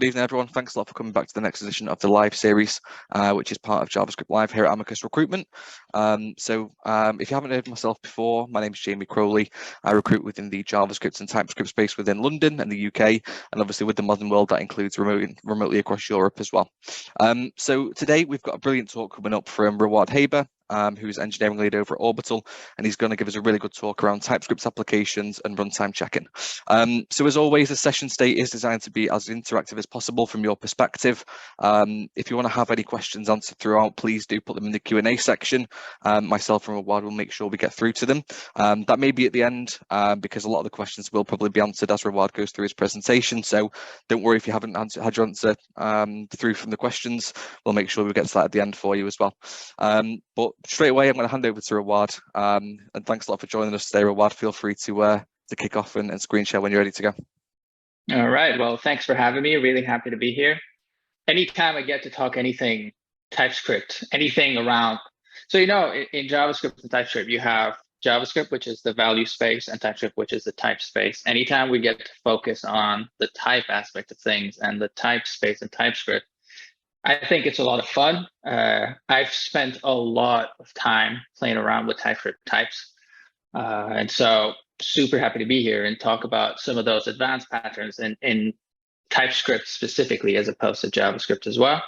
Good evening, everyone. Thanks a lot for coming back to the next edition of the live series, which is part of JavaScript Live here at Amicus Recruitment. If you haven't heard of myself before, my name is Jamie Crowley. I recruit within the JavaScript and TypeScript space within London and the UK, and obviously with the modern world that includes remotely across Europe as well. So today we've got a brilliant talk coming up from Rawad Haber, who's engineering lead over at Orbital, and he's going to give us a really good talk around TypeScript applications and runtime checking. So as always, the session state is designed to be as interactive as possible from your perspective. If you want to have any questions answered throughout, please do put them in the Q&A section. Myself and Rawad will make sure we get through to them. That may be at the end, because a lot of the questions will probably be answered as Rawad goes through his presentation. So don't worry if you haven't had your answer through from the questions. We'll make sure we get to that at the end for you as well. But straight away, I'm going to hand over to Rawad. And thanks a lot for joining us today, Rawad. Feel free to kick off and screen share when you're ready to go. All right. Well, thanks for having me. Really happy to be here. Anytime I get to talk anything TypeScript, anything around. So, in JavaScript and TypeScript, you have JavaScript, which is the value space, and TypeScript, which is the type space. Anytime we get to focus on the type aspect of things and the type space and TypeScript, I think it's a lot of fun. I've spent a lot of time playing around with TypeScript types. And so super happy to be here and talk about some of those advanced patterns in TypeScript specifically, as opposed to JavaScript as well.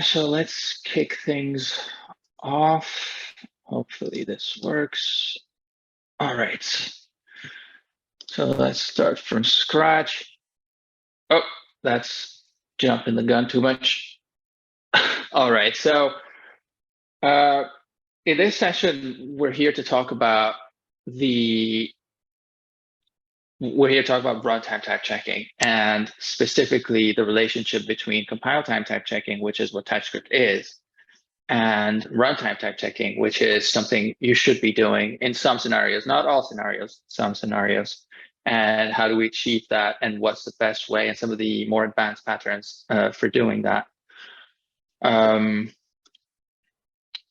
So let's kick things off. Hopefully this works. All right. So let's start from scratch. Oh, that's jumping the gun too much. All right. So in this session, we're here to talk about runtime type checking, and specifically the relationship between compile time type checking, which is what TypeScript is, and runtime type checking, which is something you should be doing in some scenarios, not all scenarios, some scenarios. And how do we achieve that, and what's the best way, and some of the more advanced patterns for doing that.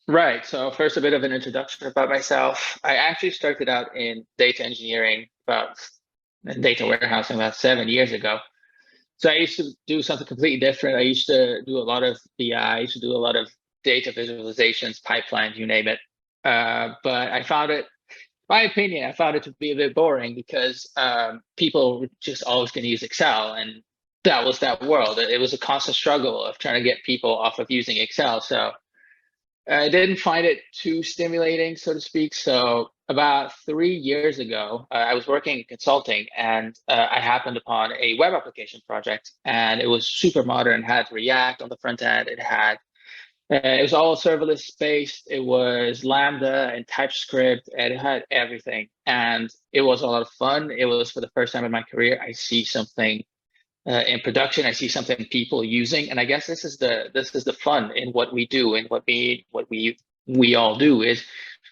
Right, so first a bit of an introduction about myself. I actually started out in data engineering, data warehousing about 7 years ago. So I used to do something completely different. I used to do a lot of BI, I used to do a lot of data visualizations, pipelines, you name it. But I found it, my opinion, I found it to be a bit boring because people were just always going to use Excel, and that was that world. It was a constant struggle of trying to get people off of using Excel. So I didn't find it too stimulating, so to speak. So about 3 years ago, I was working in consulting, and I happened upon a web application project, and it was super modern. It had React on the front end. It was all serverless based. It was Lambda and TypeScript, and it had everything. And it was a lot of fun. It was, for the first time in my career, I see something in production. I see something people using, and I guess this is the fun in what we do, and what we all do is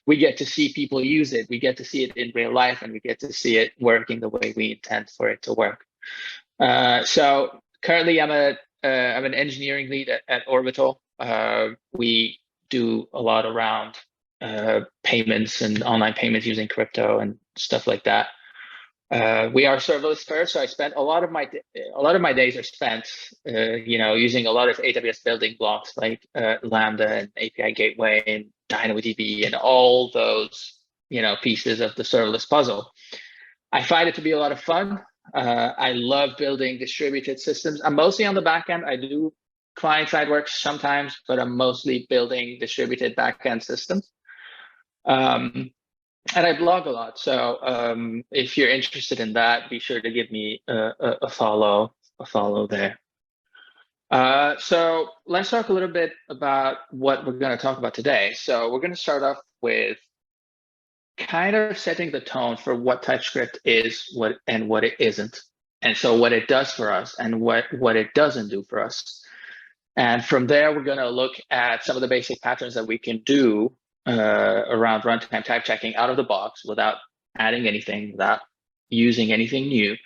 we get to see people use it. We get to see it in real life, and we get to see it working the way we intend for it to work. So currently, I'm an engineering lead at Orbital. We do a lot around payments and online payments using crypto and stuff like that. We are serverless first, so I spent a lot of my days are spent, using a lot of AWS building blocks like Lambda and API Gateway and DynamoDB and all those, pieces of the serverless puzzle. I find it to be a lot of fun. I love building distributed systems. I'm mostly on the back end. I do client-side work sometimes, but I'm mostly building distributed back-end systems. And I blog a lot, so if you're interested in that, be sure to give me a follow there. So let's talk a little bit about what we're going to talk about today. So we're going to start off with kind of setting the tone for what TypeScript is, what it isn't, and so what it does for us and what it doesn't do for us. And from there, we're going to look at some of the basic patterns that we can do around runtime type checking out of the box without adding anything, without using anything new.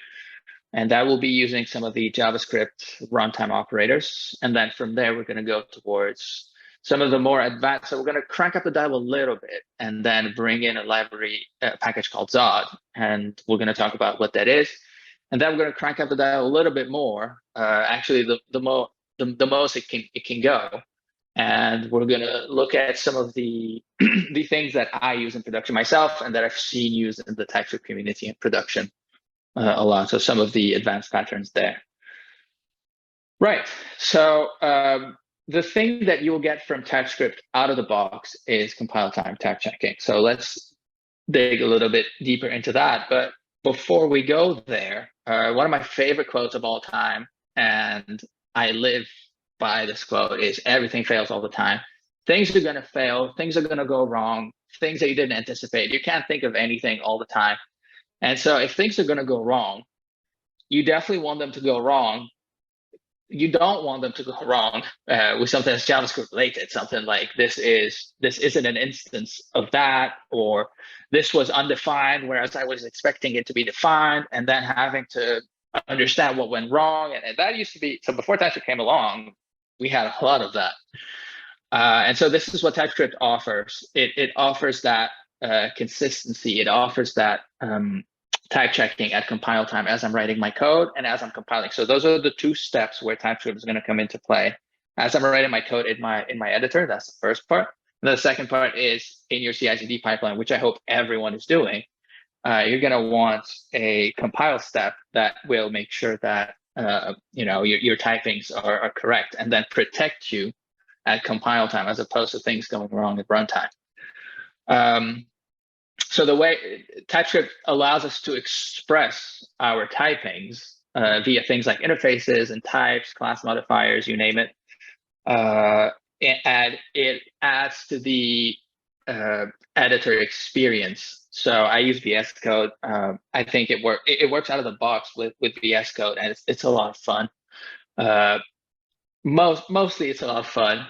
And that will be using some of the JavaScript runtime operators. And then from there, we're going to go towards some of the more advanced. So we're going to crank up the dial a little bit and then bring in a library package called Zod. And we're going to talk about what that is And then we're going to crank up the dial a little bit more. Actually, the most it can go. And we're going to look at some of the the things that I use in production myself and that I've seen used in the TypeScript community in production a lot. So some of the advanced patterns there. Right. So the thing that you'll get from TypeScript out of the box is compile time type checking. So let's dig a little bit deeper into that. But before we go there, one of my favorite quotes of all time, and I live by this quote, is everything fails all the time. Things are going to fail. Things are going to go wrong. Things that you didn't anticipate. You can't think of anything all the time. And so if things are going to go wrong, you definitely want them to go wrong. You don't want them to go wrong with something that's JavaScript related, something like this isn't an instance of that, or this was undefined, whereas I was expecting it to be defined, and then having to understand what went wrong. And that used to be, so before TypeScript came along, we had a lot of that. And so this is what TypeScript offers. It offers that consistency. It offers that type checking at compile time as I'm writing my code and as I'm compiling. So those are the two steps where TypeScript is going to come into play. As I'm writing my code in my editor, that's the first part. And the second part is in your CI/CD pipeline, which I hope everyone is doing. You're going to want a compile step that will make sure that your typings are correct and then protect you at compile time as opposed to things going wrong at runtime. So the way TypeScript allows us to express our typings via things like interfaces and types, class modifiers, you name it, and it adds to the editor experience. So I use VS Code. I think it works out of the box with VS Code, and it's a lot of fun. Mostly it's a lot of fun.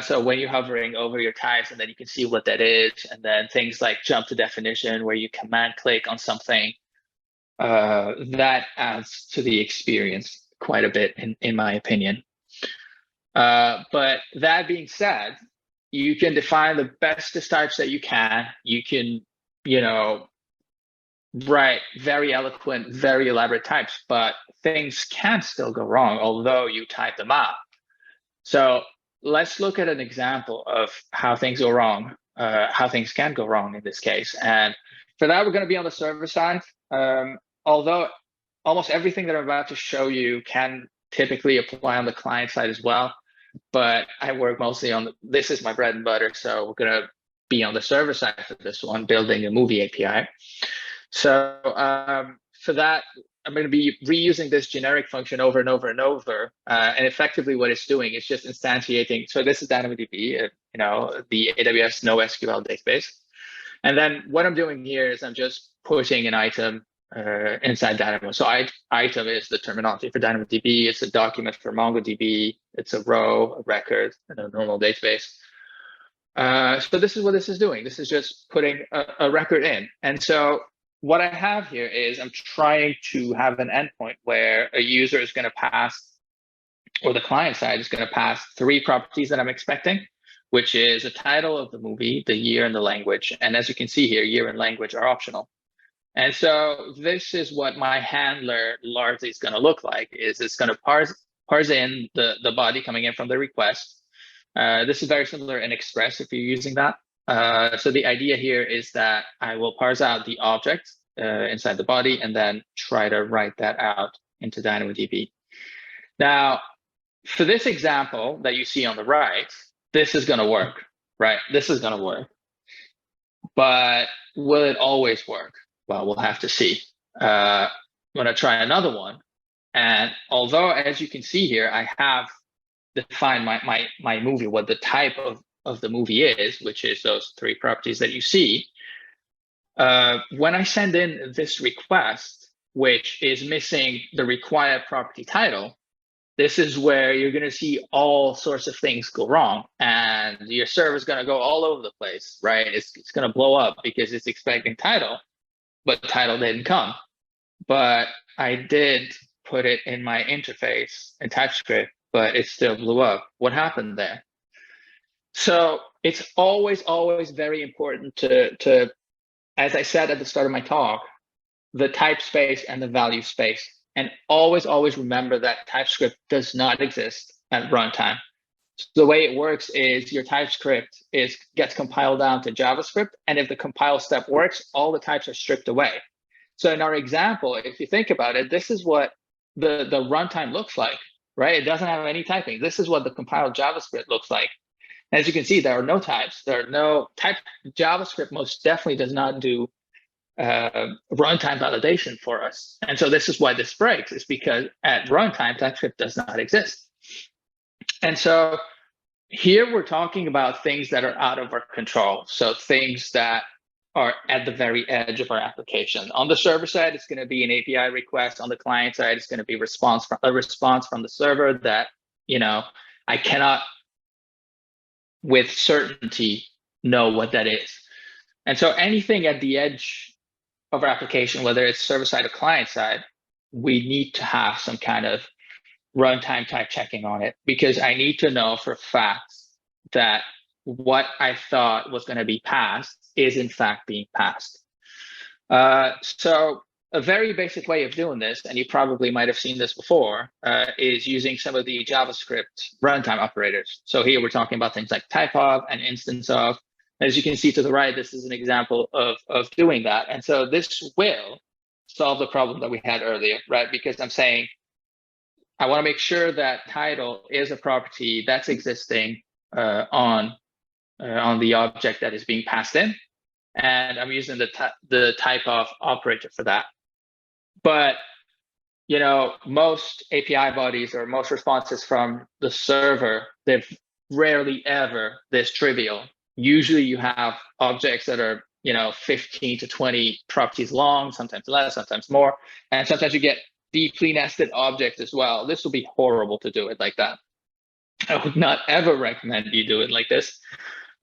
So when you're hovering over your types and then you can see what that is, and then things like jump to definition where you command click on something, that adds to the experience quite a bit in my opinion. But that being said, you can define the bestest types that you can. You can, write very eloquent, very elaborate types, but things can still go wrong, although you type them out. So let's look at an example of how things go wrong, how things can go wrong in this case. And for that, we're going to be on the server side. Although almost everything that I'm about to show you can typically apply on the client side as well. But I work mostly on, this is my bread and butter. So we're going to be on the server side for this one, building a movie API. So for that, I'm going to be reusing this generic function over and over and over. And effectively what it's doing is just instantiating. So this is DynamoDB, the AWS NoSQL database. And then what I'm doing here is I'm just putting an item inside Dynamo. So item is the terminology for DynamoDB. It's a document for MongoDB. It's a row, a record, and a normal database. So this is what this is doing. This is just putting a record in. And so what I have here is I'm trying to have an endpoint where a user is going to pass, or the client side is going to pass 3 properties that I'm expecting, which is the title of the movie, the year, and the language. And as you can see here, year and language are optional. And so this is what my handler largely is going to look like, is it's going to parse in the body coming in from the request. This is very similar in Express if you're using that. So the idea here is that I will parse out the object inside the body and then try to write that out into DynamoDB. Now, for this example that you see on the right, this is going to work, right? This is going to work. But will it always work? Well, we'll have to see. I'm going to try another one. And although, as you can see here, I have defined my movie, what the type of the movie is, which is those 3 properties that you see. When I send in this request, which is missing the required property title, this is where you're going to see all sorts of things go wrong, and your server is going to go all over the place, right? It's going to blow up because it's expecting title, but title didn't come. But I did put it in my interface in TypeScript, but it still blew up. What happened there? So it's always very important to, as I said at the start of my talk, the type space and the value space. And always remember that TypeScript does not exist at runtime. So the way it works is your TypeScript gets compiled down to JavaScript, and if the compile step works, all the types are stripped away. So in our example, if you think about it, this is what the runtime looks like, right? It doesn't have any typing. This is what the compiled JavaScript looks like. As you can see, there are no types. There are no type. JavaScript most definitely does not do runtime validation for us. And so this is why this breaks, is because at runtime, TypeScript does not exist. And so here we're talking about things that are out of our control. So things that are at the very edge of our application. On the server side, it's going to be an API request. On the client side, it's going to be a response from the server that, I cannot with certainty know what that is. And so anything at the edge of our application, whether it's server side or client side, we need to have some kind of runtime type checking on it, because I need to know for a fact that what I thought was going to be passed is in fact being passed. So a very basic way of doing this, and you probably might have seen this before, is using some of the JavaScript runtime operators. So here we're talking about things like type of and instance of. As you can see to the right, this is an example of doing that. And so this will solve the problem that we had earlier, right? Because I'm saying, I want to make sure that title is a property that's existing on the object that is being passed in. And I'm using the type of operator for that. But, most API bodies or most responses from the server, they're rarely ever this trivial. Usually you have objects that are, 15 to 20 properties long, sometimes less, sometimes more. And sometimes you get deeply nested objects as well. This will be horrible to do it like that. I would not ever recommend you do it like this,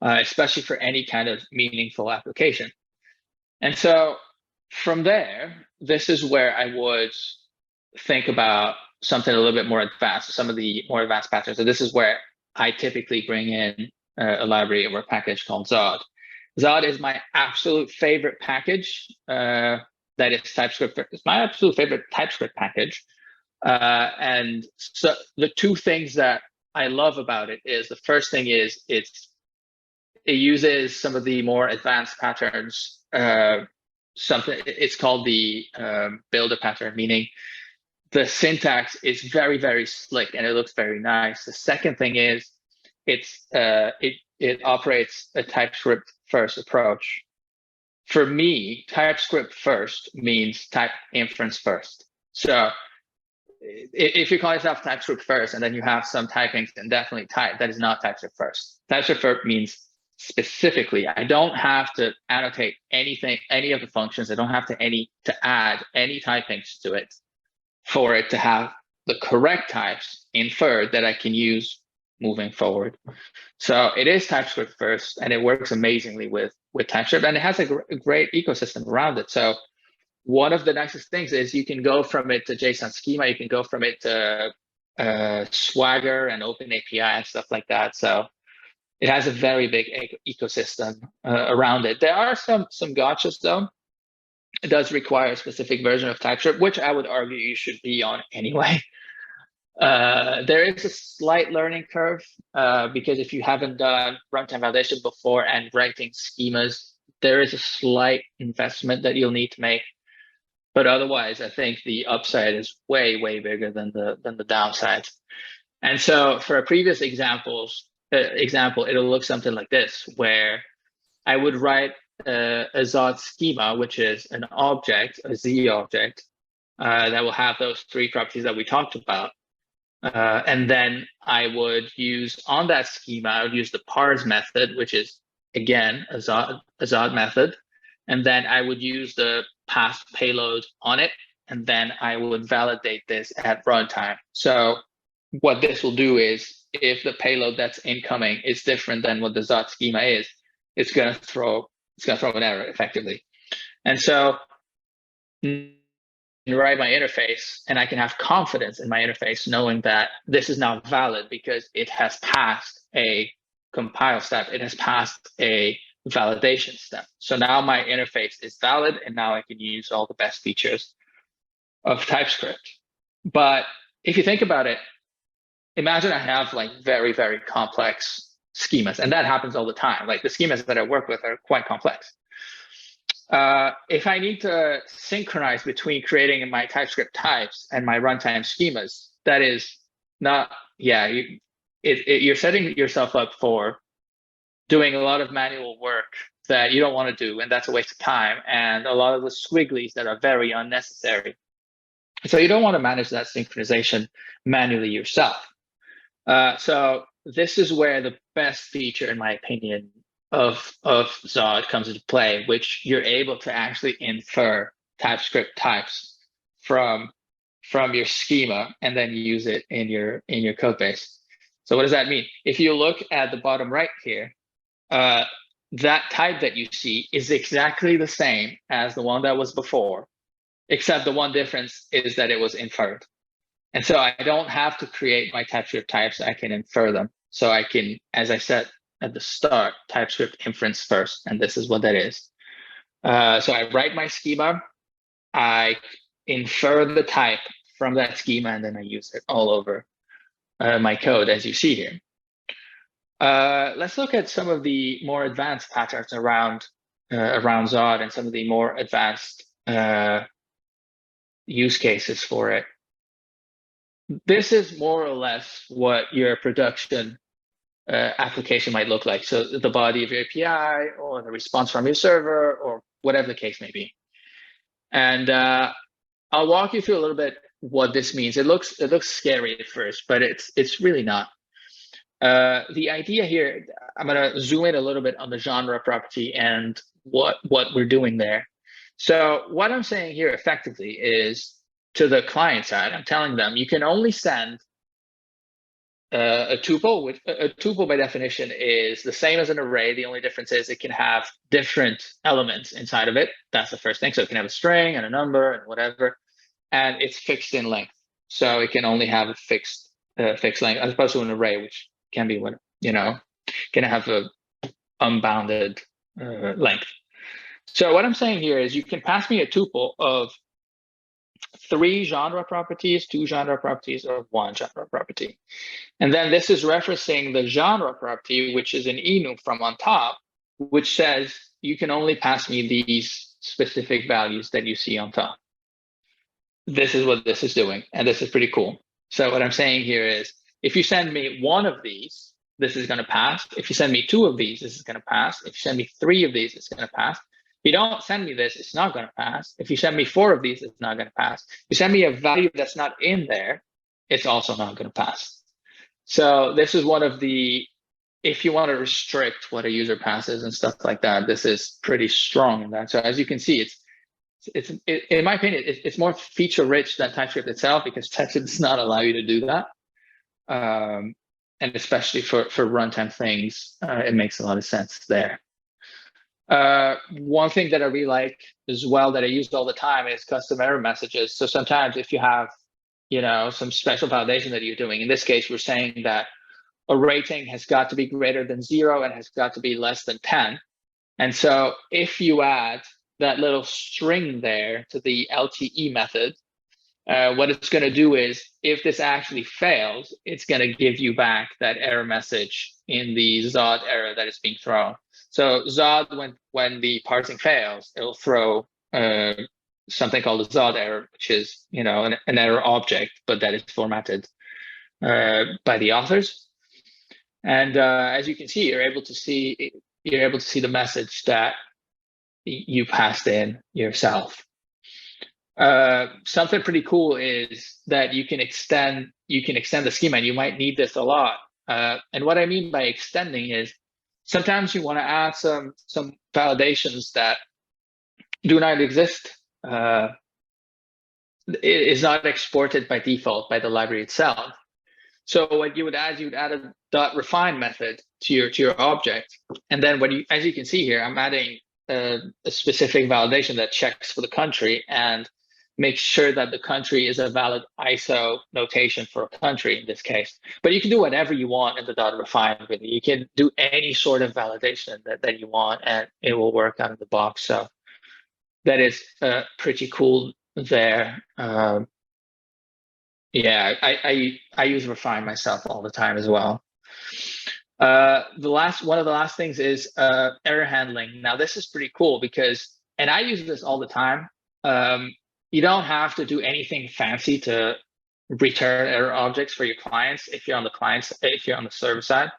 especially for any kind of meaningful application. And so from there, this is where I would think about something a little bit more advanced, some of the more advanced patterns. So this is where I typically bring in a library or a package called Zod. Zod is my absolute favorite package. That is TypeScript. It's my absolute favorite TypeScript package. And so the two things that I love about it is, the first thing is it uses some of the more advanced patterns. It's called the builder pattern, meaning the syntax is very, very slick and it looks very nice. The second thing is it operates a TypeScript first approach. For me, TypeScript first means type inference first. So if you call yourself TypeScript first and then you have some typing and definitely type, that is not TypeScript first. TypeScript first means specifically, I don't have to annotate anything, any of the functions. I don't have to add any typings to it for it to have the correct types inferred that I can use moving forward. So it is TypeScript first, and it works amazingly with TypeScript, and it has a great ecosystem around it. So one of the nicest things is you can go from it to JSON schema, you can go from it to Swagger and OpenAPI and stuff like that. So it has a very big ecosystem around it. There are some gotchas though. It does require a specific version of TypeScript, which I would argue you should be on anyway. There is a slight learning curve because if you haven't done runtime validation before and writing schemas, there is a slight investment that you'll need to make. But otherwise, I think the upside is way, way bigger than the downside. And so for a previous example, it'll look something like this, where I would write a Zod schema, which is an object, a Z object, that will have those three properties that we talked about. And then I would use on that schema, I would use the parse method, which is, again, a Zod method. And then I would use the pass payload on it. And then I would validate this at runtime. So what this will do is, if the payload that's incoming is different than what the Zod schema is, it's going to throw an error effectively. And so write my interface, and I can have confidence in my interface knowing that this is now valid because it has passed a compile step, it has passed a validation step. So now my interface is valid, and now I can use all the best features of TypeScript. But if you think about it, imagine I have like very, very complex schemas, and that happens all the time. Like the schemas that I work with are quite complex. If I need to synchronize between creating my TypeScript types and my runtime schemas, that is not, yeah, you're setting yourself up for doing a lot of manual work that you don't want to do, and that's a waste of time, and a lot of the squigglies that are very unnecessary. So you don't want to manage that synchronization manually yourself. So this is where the best feature, in my opinion, of Zod comes into play, which you're able to actually infer TypeScript types from your schema and then use it in your code base. So what does that mean? If you look at the bottom right here, that type that you see is exactly the same as the one that was before, except the one difference is that it was inferred. And so I don't have to create my TypeScript types, I can infer them. So I can, as I said at the start, TypeScript inference first, and this is what that is. So I write my schema, I infer the type from that schema, and then I use it all over my code, as you see here. Let's look at some of the more advanced patterns around Zod and some of the more advanced use cases for it. This is more or less what your production application might look like. So the body of your API or the response from your server or whatever the case may be. And I'll walk you through a little bit what this means. It looks scary at first, but it's really not. The idea here, I'm going to zoom in a little bit on the genre property and what we're doing there. So what I'm saying here effectively is, to the client side, I'm telling them you can only send a tuple, which a tuple by definition is the same as an array. The only difference is it can have different elements inside of it. That's the first thing. So it can have a string and a number and whatever, and it's fixed in length. So it can only have a fixed length, as opposed to an array, which can be can have a unbounded length. So what I'm saying here is you can pass me a tuple of 3 genre properties, 2 genre properties, or 1 genre property. And then this is referencing the genre property, which is an enum from on top, which says you can only pass me these specific values that you see on top. This is what this is doing, and this is pretty cool. So what I'm saying here is, if you send me 1 of these, this is going to pass. If you send me 2 of these, this is going to pass. If you send me 3 of these, it's going to pass. If you don't send me this, it's not going to pass. If you send me 4 of these, it's not going to pass. If you send me a value that's not in there, it's also not going to pass. So this is one of the, if you want to restrict what a user passes and stuff like that, this is pretty strong in that. So as you can see, it's in my opinion, it's more feature rich than TypeScript itself, because TypeScript does not allow you to do that. And especially for runtime things, it makes a lot of sense there. One thing that I really like as well, that I use all the time, is custom error messages. So sometimes if you have, some special validation that you're doing, in this case, we're saying that a rating has got to be greater than 0 and has got to be less than 10. And so if you add that little string there to the LTE method, what it's going to do is, if this actually fails, it's going to give you back that error message in the Zod error that is being thrown. So Zod, when the parsing fails, it'll throw something called a Zod error, which is an error object, but that is formatted by the authors. And as you can see, you're able to see the message that you passed in yourself. Something pretty cool is that you can extend the schema, and you might need this a lot. And what I mean by extending is, sometimes you want to add some validations that do not exist. It is not exported by default by the library itself. So what you would add a .refine method to your object, and then as you can see here, I'm adding a specific validation that checks for the country and makes sure that the country is a valid ISO notation for a country in this case. But you can do whatever you want in the .refine. Really, you can do any sort of validation that you want, and it will work out of the box. So that is pretty cool there. Yeah, I use Refine myself all the time as well. One of the last things is error handling. Now this is pretty cool because, and I use this all the time. You don't have to do anything fancy to return error objects for your clients if you're on the server side.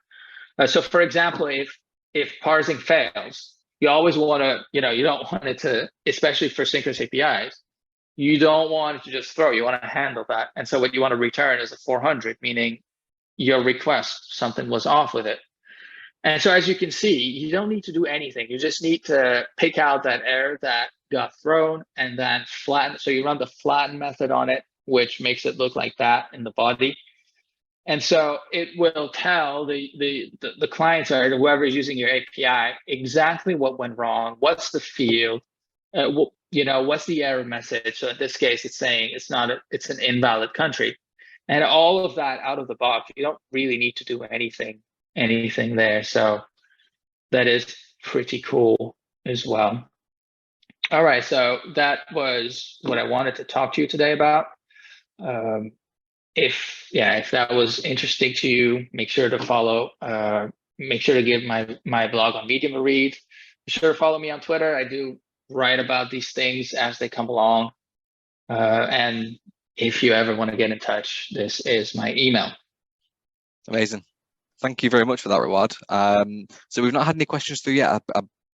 So for example, if parsing fails, you always want to, you don't want it to, especially for synchronous APIs, you don't want it to just throw. You want to handle that. And so what you want to return is a 400, meaning your request, something was off with it. And so as you can see, you don't need to do anything. You just need to pick out that error that got thrown and then flatten. So you run the flatten method on it, which makes it look like that in the body. And so it will tell the client side, or whoever is using your API, exactly what went wrong, what's the field, what's the error message. So in this case, it's saying it's an invalid country. And all of that out of the box, you don't really need to do anything there. So that is pretty cool as well. All right, so that was what I wanted to talk to you today about. If that was interesting to you, make sure to follow. Make sure to give my blog on Medium a read. Be sure to follow me on Twitter. I do write about these things as they come along. And if you ever want to get in touch, this is my email. Amazing. Thank you very much for that, Rawad. So we've not had any questions through yet.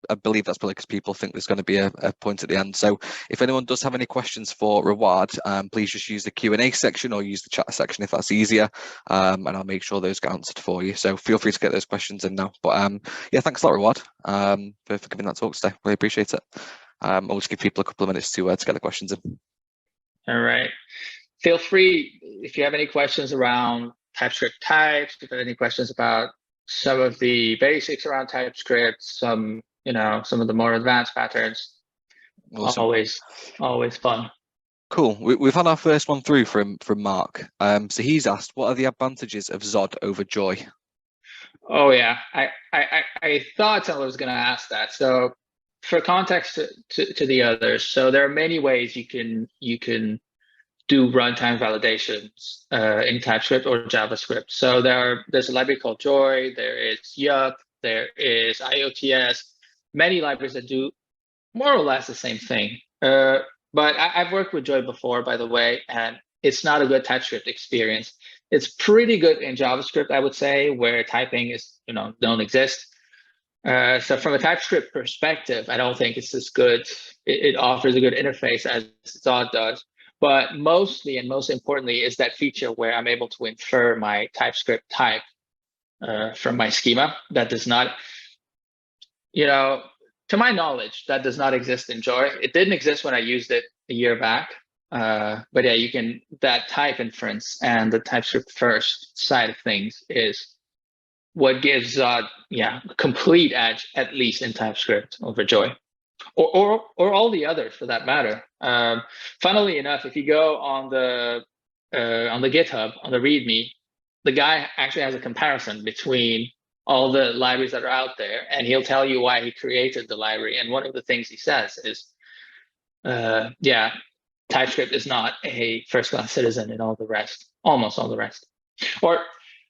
I believe that's probably because people think there's going to be a point at the end. So if anyone does have any questions for Rawad, please just use the Q&A section or use the chat section if that's easier, and I'll make sure those get answered for you. So feel free to get those questions in now. But yeah, thanks a lot, Rawad, for giving that talk today. Really appreciate it. I'll just give people a couple of minutes to get the questions in. All right. Feel free, if you have any questions around TypeScript types, if you have any questions about some of the basics around TypeScript, some of the more advanced patterns. Awesome. Always fun. Cool. We've had our first one through from Mark. So he's asked, what are the advantages of Zod over Joy? Oh yeah, I thought someone was going to ask that. So for context to the others, so there are many ways you can do runtime validations in TypeScript or JavaScript. So there's a library called Joy, there is Yup, there is IOTS, many libraries that do more or less the same thing. But I've worked with Joy before, by the way, and it's not a good TypeScript experience. It's pretty good in JavaScript, I would say, where typing don't exist. So from a TypeScript perspective, I don't think it's as good. It offers a good interface as Zod does. But mostly and most importantly is that feature where I'm able to infer my TypeScript type from my schema. That does not, to my knowledge, that does not exist in Joy. It didn't exist when I used it a year back. But yeah, that type inference and the TypeScript first side of things is what gives complete edge, at least in TypeScript over Joy. Or all the others for that matter. Funnily enough, if you go on the GitHub, on the README, the guy actually has a comparison between all the libraries that are out there, and he'll tell you why he created the library. And one of the things he says is, TypeScript is not a first-class citizen in almost all the rest. Or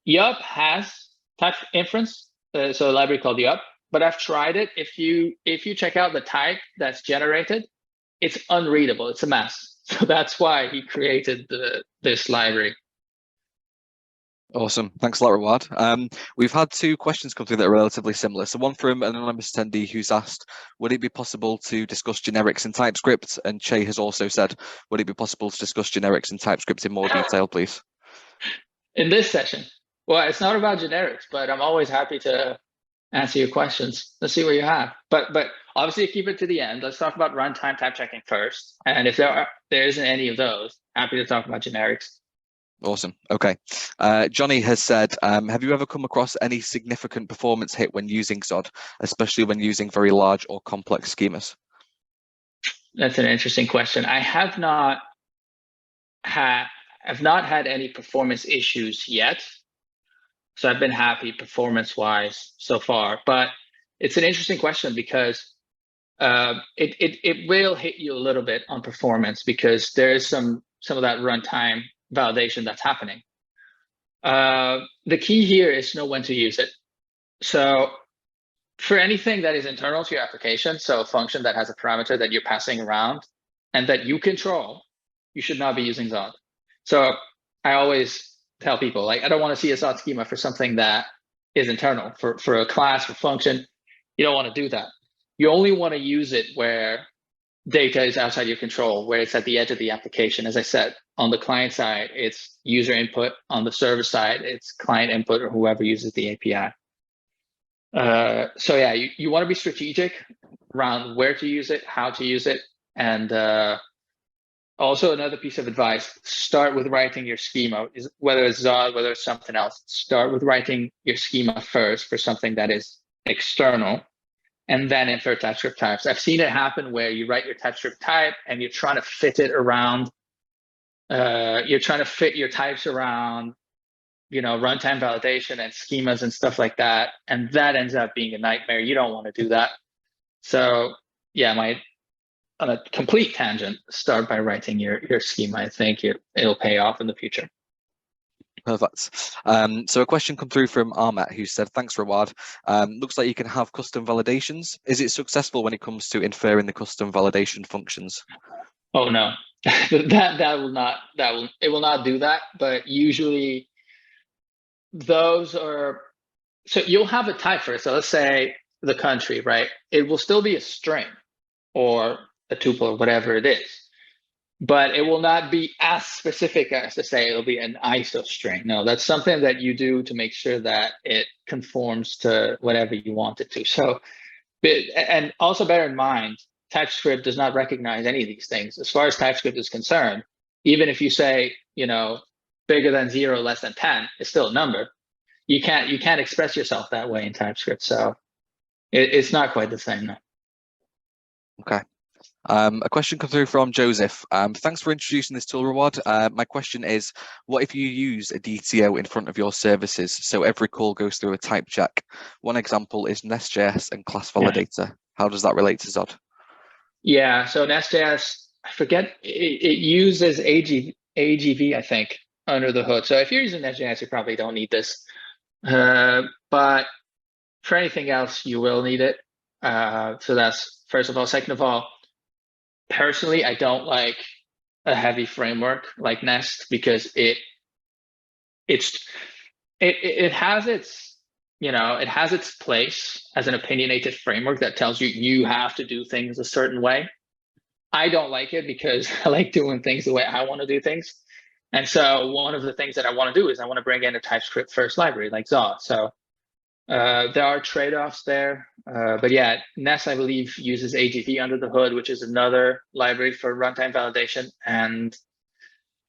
Yup has type inference, so a library called Yup. But I've tried it. If you check out the type that's generated, it's unreadable. It's a mess. So that's why he created this library. Awesome. Thanks a lot, Rawad. We've had two questions come through that are relatively similar. So one from an anonymous attendee who's asked, would it be possible to discuss generics in TypeScript? And Che has also said, would it be possible to discuss generics in TypeScript in more detail, please? In this session? Well, it's not about generics, but I'm always happy to answer your questions. Let's see what you have. But obviously keep it to the end. Let's talk about runtime type checking first. And if there isn't any of those, happy to talk about generics. Awesome. Okay. Johnny has said, have you ever come across any significant performance hit when using Zod, especially when using very large or complex schemas? That's an interesting question. I have not had any performance issues yet. So I've been happy performance-wise so far, but it's an interesting question because it will hit you a little bit on performance because there is some of that runtime validation that's happening. The key here is know when to use it. So for anything that is internal to your application, so a function that has a parameter that you're passing around and that you control, you should not be using Zod. So I always tell people, like, I don't want to see a Zod schema for something that is internal. For a class, for function, you don't want to do that. You only want to use it where data is outside your control, where it's at the edge of the application. As I said, on the client side, it's user input. On the server side, it's client input or whoever uses the API. So yeah, you want to be strategic around where to use it, how to use it. And also another piece of advice, start with writing your schema, whether it's Zod, whether it's something else. Start with writing your schema first for something that is external, and then infer TypeScript types. I've seen it happen where you write your TypeScript type and you're trying to fit it around, you're trying to fit your types around, runtime validation and schemas and stuff like that. And that ends up being a nightmare. You don't want to do that. So yeah, on a complete tangent, start by writing your schema. I think it'll pay off in the future. Perfect. So a question come through from Ahmet, who said, thanks, Rawad. Looks like you can have custom validations. Is it successful when it comes to inferring the custom validation functions? Oh no, it will not do that. But usually those are, so you'll have a type for it. So let's say the country, right? It will still be a string or a tuple or whatever it is. But it will not be as specific as to say it'll be an ISO string. No, that's something that you do to make sure that it conforms to whatever you want it to. So, and also bear in mind, TypeScript does not recognize any of these things. As far as TypeScript is concerned, even if you say, bigger than 0, less than 10, it's still a number. You can't express yourself that way in TypeScript. So it's not quite the same. No. Okay. A question come through from Joseph. Thanks for introducing this tool, Rawad. My question is, what if you use a DTO in front of your services so every call goes through a type check? One example is Nest.js and class validator. Yeah. How does that relate to Zod? Yeah, so Nest.js, I forget, it uses AGV, I think, under the hood. So if you're using Nest.js, you probably don't need this. But for anything else, you will need it. So that's first of all. Second of all, personally, I don't like a heavy framework like Nest because it has its, it has its place as an opinionated framework that tells you have to do things a certain way. I don't like it because I like doing things the way I want to do things. And so one of the things that I want to do is I want to bring in a TypeScript first library like Zod. So there are trade-offs there. But yeah, Nest, I believe, uses AGV under the hood, which is another library for runtime validation. And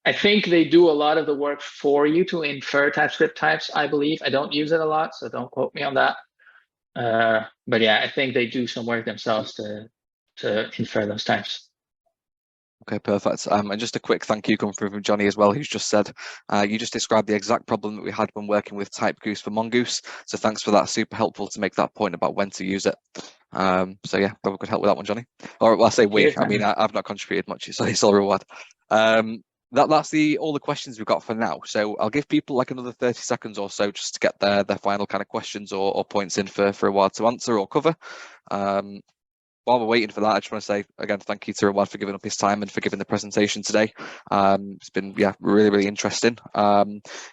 I think they do a lot of the work for you to infer TypeScript types, I believe. I don't use it a lot, so don't quote me on that. But yeah, I think they do some work themselves to infer those types. Okay, perfect. And just a quick thank you coming through from Johnny as well, who's just said, you just described the exact problem that we had when working with TypeGoose for Mongoose. So thanks for that. Super helpful to make that point about when to use it. So yeah, probably could help with that one, Johnny. Or well, I say we. I mean, I've not contributed much, so it's all Rawad. That's all the questions we've got for now. So I'll give people like another 30 seconds or so just to get their final kind of questions or points in for Rawad to answer or cover. While we're waiting for that, I just want to say again, thank you to Rawad for giving up his time and for giving the presentation today. It's been really, really interesting.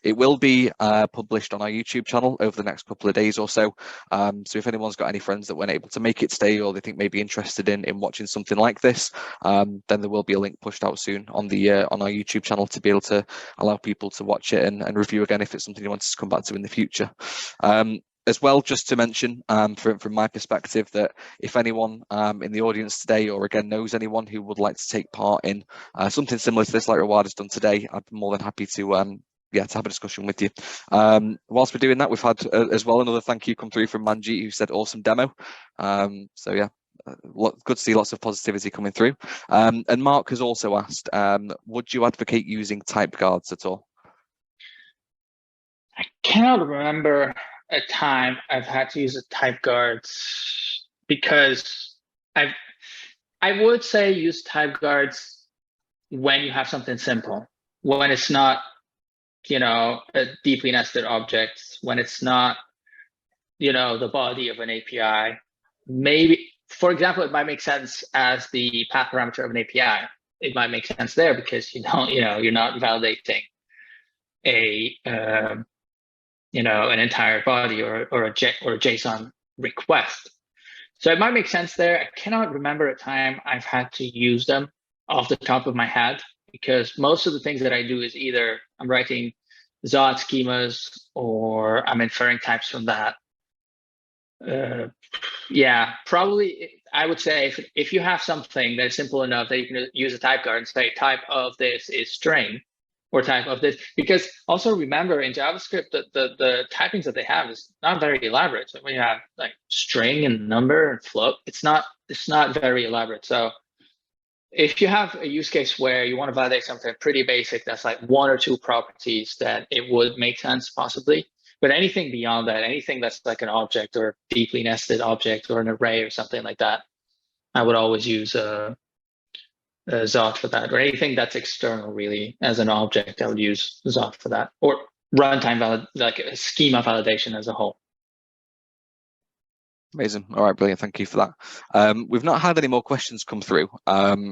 It will be published on our YouTube channel over the next couple of days or so. So if anyone's got any friends that weren't able to make it today or they think may be interested in watching something like this, then there will be a link pushed out soon on the on our YouTube channel to be able to allow people to watch it and review again if it's something you want us to come back to in the future. As well, just to mention from my perspective that if anyone in the audience today or again knows anyone who would like to take part in something similar to this like Rawad has done today, I'd be more than happy to have a discussion with you. Whilst we're doing that, we've had as well another thank you come through from Manjeet, who said awesome demo. So yeah, good to see lots of positivity coming through. And Mark has also asked, would you advocate using type guards at all? I cannot remember a time I've had to use a type guards because I would say use type guards when you have something simple. when it's not, a deeply nested object, when it's not, the body of an API. Maybe, for example, it might make sense as the path parameter of an API. It might make sense there because you're not validating an entire body or a JSON request. So it might make sense there. I cannot remember a time I've had to use them off the top of my head, because most of the things that I do is either I'm writing Zod schemas or I'm inferring types from that. Yeah, probably I would say if you have something that's simple enough that you can use a type guard and say type of this is string or type of this, because also remember in JavaScript that the typings that they have is not very elaborate. So when you have like string and number and float, it's not very elaborate. So if you have a use case where you want to validate something pretty basic, that's like one or two properties, that it would make sense possibly. But anything beyond that, anything that's like an object or deeply nested object or an array or something like that, I would always use a Zod for that. Or anything that's external really as an object, I would use Zod for that. Or runtime like a schema validation as a whole. Amazing. All right, brilliant. Thank you for that. We've not had any more questions come through.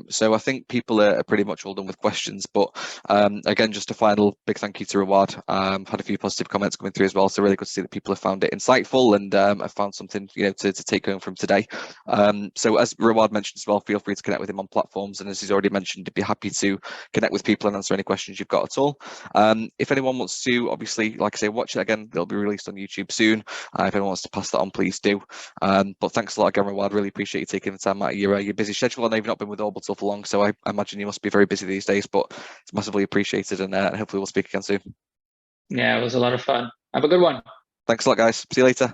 So I think people are pretty much all done with questions. But again, just a final big thank you to Rawad. Had a few positive comments coming through as well. So really good to see that people have found it insightful and have found something to take home from today. So as Rawad mentioned as well, feel free to connect with him on platforms. And as he's already mentioned, he'd be happy to connect with people and answer any questions you've got at all. If anyone wants to, obviously, like I say, watch it again, they'll be released on YouTube soon. If anyone wants to pass that on, please do. But thanks a lot again, Rawad. Really appreciate you taking the time out of your busy schedule. I know you've not been with Orbital for long, so I imagine you must be very busy these days, but it's massively appreciated, and hopefully we'll speak again soon. Yeah, it was a lot of fun. Have a good one. Thanks a lot, guys. See you later.